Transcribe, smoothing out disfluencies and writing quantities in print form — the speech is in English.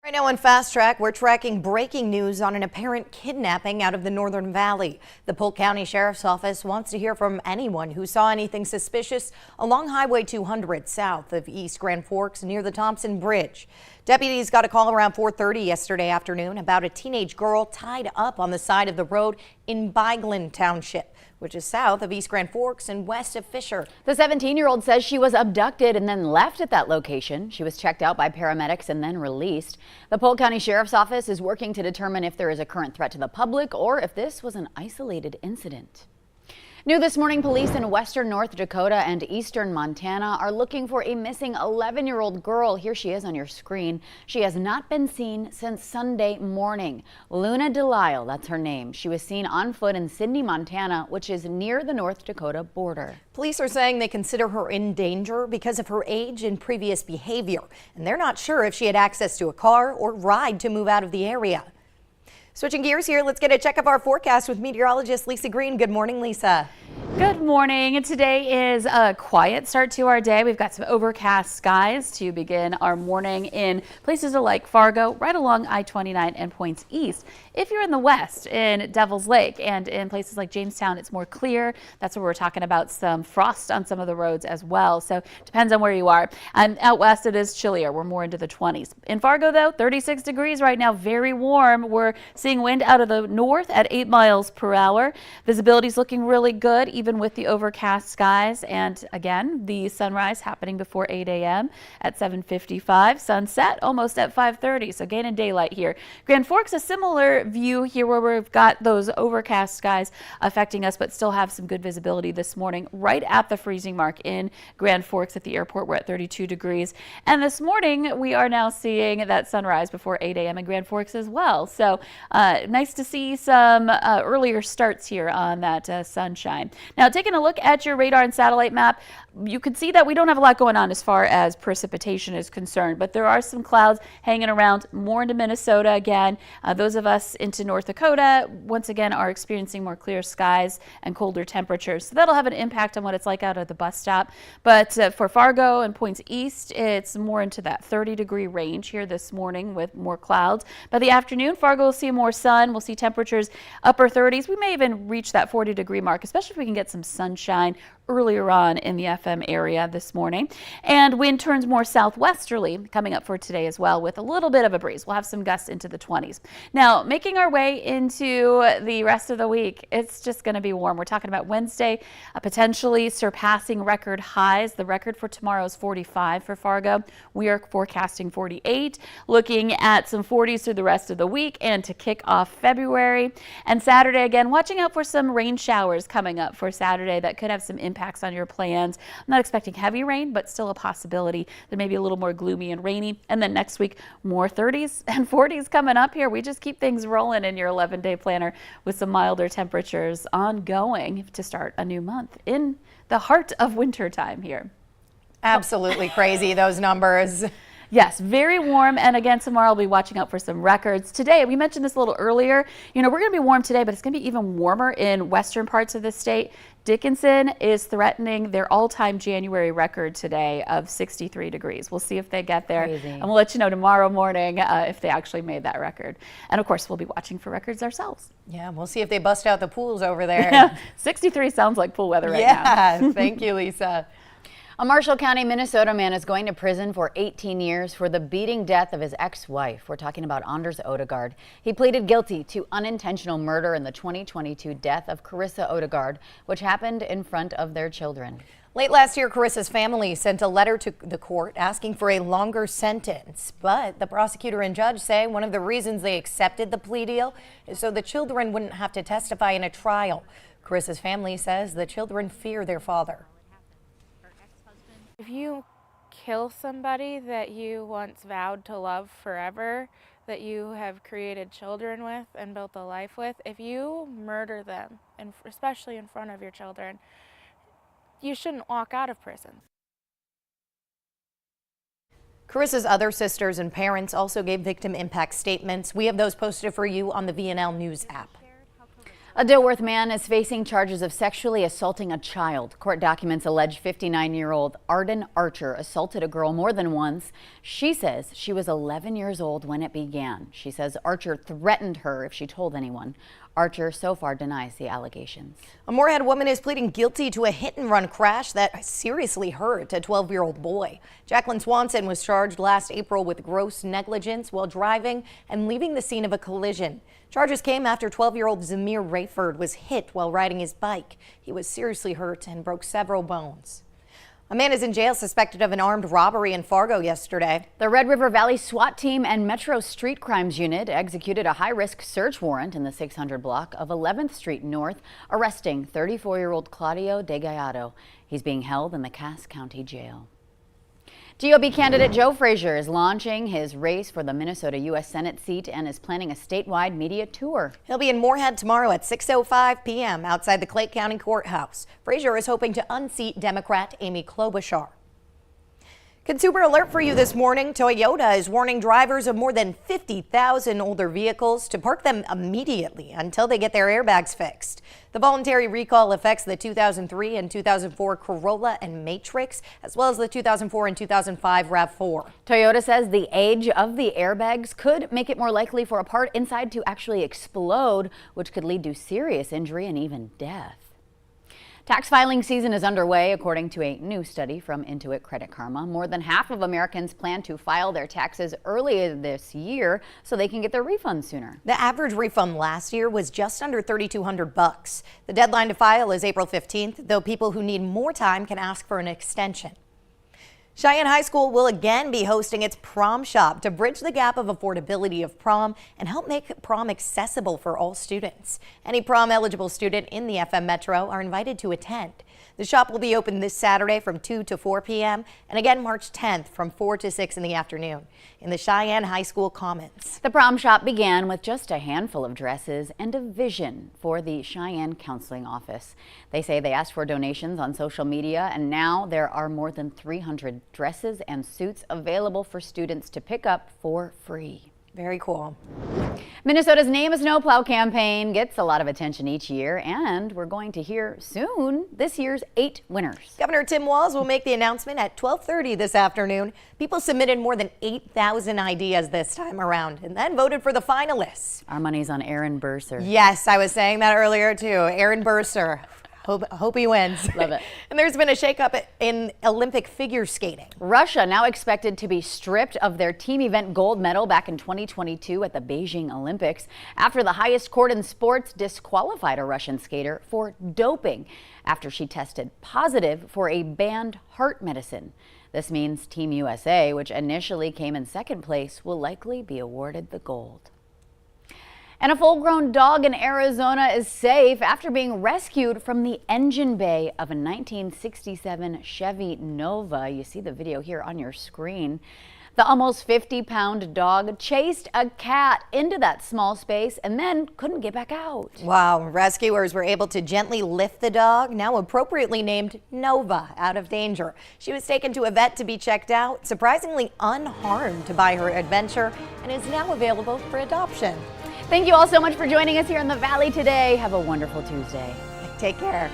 Right now on Fast Track, we're tracking breaking news on an apparent kidnapping out of the Northern Valley. The Polk County Sheriff's Office wants to hear from anyone who saw anything suspicious along Highway 200 south of East Grand Forks near the Thompson Bridge. Deputies got a call around 4:30 yesterday afternoon about a teenage girl tied up on the side of the road in Byglen Township, which is south of East Grand Forks and west of Fisher. The 17-year-old says she was abducted and then left at that location. She was checked out by paramedics and then released. The Polk County Sheriff's Office is working to determine if there is a current threat to the public or if this was an isolated incident. New this morning, police in western North Dakota and eastern Montana are looking for a missing 11-year-old girl. Here she is on your screen. She has not been seen since Sunday morning. Luna Delisle, that's her name. She was seen on foot in Sidney, Montana, which is near the North Dakota border. Police are saying they consider her in danger because of her age and previous behavior, and they're not sure if she had access to a car or ride to move out of the area. Switching gears here, let's get a check of our forecast with meteorologist Lisa Green. Good morning, Lisa. Good morning. Today is a quiet start to our day. We've got some overcast skies to begin our morning in places like Fargo, right along I-29 and points east. If you're in the west, in Devil's Lake and in places like Jamestown, it's more clear. That's where we're talking about some frost on some of the roads as well. So depends on where you are. And out west, it is chillier. We're more into the 20s. In Fargo, though, 36 degrees right now, very warm. We're seeing wind out of the north at 8 miles per hour. Visibility is looking really good, even with the overcast skies. And again, the sunrise happening before 8 a.m. at 7:55. Sunset almost at 5:30. So gaining daylight here. Grand Forks, a similar view here where we've got those overcast skies affecting us, but still have some good visibility this morning. Right at the freezing mark in Grand Forks at the airport, we're at 32 degrees. And this morning, we are now seeing that sunrise before 8 a.m. in Grand Forks as well. So nice to see some earlier starts here on that sunshine. Now, taking a look at your radar and satellite map, you can see that we don't have a lot going on as far as precipitation is concerned, but there are some clouds hanging around more into Minnesota again. Those of us into North Dakota, once again, are experiencing more clear skies and colder temperatures. So that'll have an impact on what it's like out at the bus stop. But for Fargo and points east, it's more into that 30-degree range here this morning with more clouds. By the afternoon, Fargo will see more sun. We'll see temperatures upper 30s. We may even reach that 40-degree mark, especially if we can get some sunshine earlier on in the FM area this morning. And wind turns more southwesterly coming up for today as well with a little bit of a breeze. We'll have some gusts into the 20s. Now, making our way into the rest of the week, it's just going to be warm. We're talking about Wednesday, potentially surpassing record highs. The record for tomorrow is 45 for Fargo. We are forecasting 48, looking at some 40s through the rest of the week and to kick off February. And Saturday, again, watching out for some rain showers coming up for Saturday that could have some impacts on your plans. I'm not expecting heavy rain, but still a possibility. There may be a little more gloomy and rainy. And then next week, more 30s and 40s coming up here. We just keep things rolling in your 11-day planner with some milder temperatures ongoing to start a new month in the heart of winter time here. Absolutely crazy, those numbers. Yes, very warm. And again, tomorrow I'll be watching out for some records. Today, we mentioned this a little earlier, we're going to be warm today, but it's going to be even warmer in western parts of the state. Dickinson is threatening their all-time January record today of 63 degrees. We'll see if they get there. Crazy. And we'll let you know tomorrow morning if they actually made that record. And of course, we'll be watching for records ourselves. Yeah, we'll see if they bust out the pools over there. Yeah, 63 sounds like pool weather right now. Yeah, thank you, Lisa. A Marshall County, Minnesota man is going to prison for 18 years for the beating death of his ex-wife. We're talking about Anders Odegaard. He pleaded guilty to unintentional murder in the 2022 death of Carissa Odegaard, which happened in front of their children. Late last year, Carissa's family sent a letter to the court asking for a longer sentence. But the prosecutor and judge say one of the reasons they accepted the plea deal is so the children wouldn't have to testify in a trial. Carissa's family says the children fear their father. If you kill somebody that you once vowed to love forever, that you have created children with and built a life with, if you murder them, and especially in front of your children, you shouldn't walk out of prison. Carissa's other sisters and parents also gave victim impact statements. We have those posted for you on the VNL News app. A Dilworth man is facing charges of sexually assaulting a child. Court documents allege 59-year-old Arden Archer assaulted a girl more than once. She says she was 11 years old when it began. She says Archer threatened her if she told anyone. Archer so far denies the allegations. A Moorhead woman is pleading guilty to a hit-and-run crash that seriously hurt a 12-year-old boy. Jacqueline Swanson was charged last April with gross negligence while driving and leaving the scene of a collision. Charges came after 12-year-old Zamir Rayford was hit while riding his bike. He was seriously hurt and broke several bones. A man is in jail suspected of an armed robbery in Fargo yesterday. The Red River Valley SWAT team and Metro Street Crimes Unit executed a high-risk search warrant in the 600 block of 11th Street North, arresting 34-year-old Claudio De Gallardo. He's being held in the Cass County Jail. GOP candidate Joe Frazier is launching his race for the Minnesota U.S. Senate seat and is planning a statewide media tour. He'll be in Moorhead tomorrow at 6:05 p.m. outside the Clay County Courthouse. Frazier is hoping to unseat Democrat Amy Klobuchar. Consumer alert for you this morning. Toyota is warning drivers of more than 50,000 older vehicles to park them immediately until they get their airbags fixed. The voluntary recall affects the 2003 and 2004 Corolla and Matrix, as well as the 2004 and 2005 RAV4. Toyota says the age of the airbags could make it more likely for a part inside to actually explode, which could lead to serious injury and even death. Tax filing season is underway, according to a new study from Intuit Credit Karma. More than half of Americans plan to file their taxes earlier this year so they can get their refunds sooner. The average refund last year was just under $3,200. The deadline to file is April 15th, though people who need more time can ask for an extension. Cheyenne High School will again be hosting its Prom Shop to bridge the gap of affordability of prom and help make prom accessible for all students. Any prom-eligible student in the FM Metro are invited to attend. The shop will be open this Saturday from 2 to 4 p.m. and again March 10th from 4 to 6 in the afternoon in the Cheyenne High School Commons. The Prom Shop began with just a handful of dresses and a vision for the Cheyenne Counseling Office. They say they asked for donations on social media, and now there are more than 300 dresses and suits available for students to pick up for free. Very cool. Minnesota's Name a Snowplow campaign gets a lot of attention each year, and we're going to hear soon this year's 8 winners. Governor Tim Walz will make the announcement at 12:30 this afternoon. People submitted more than 8,000 ideas this time around and then voted for the finalists. Our money's on Aaron Burser. Yes, I was saying that earlier too. Aaron Burser. Hope he wins. Love it. And there's been a shakeup in Olympic figure skating. Russia now expected to be stripped of their team event gold medal back in 2022 at the Beijing Olympics after the highest court in sports disqualified a Russian skater for doping after she tested positive for a banned heart medicine. This means Team USA, which initially came in second place, will likely be awarded the gold. And a full-grown dog in Arizona is safe after being rescued from the engine bay of a 1967 Chevy Nova. You see the video here on your screen. The almost 50-pound dog chased a cat into that small space and then couldn't get back out. Wow, rescuers were able to gently lift the dog, now appropriately named Nova, out of danger. She was taken to a vet to be checked out, surprisingly unharmed by her adventure, and is now available for adoption. Thank you all so much for joining us here in the Valley today. Have a wonderful Tuesday. Take care.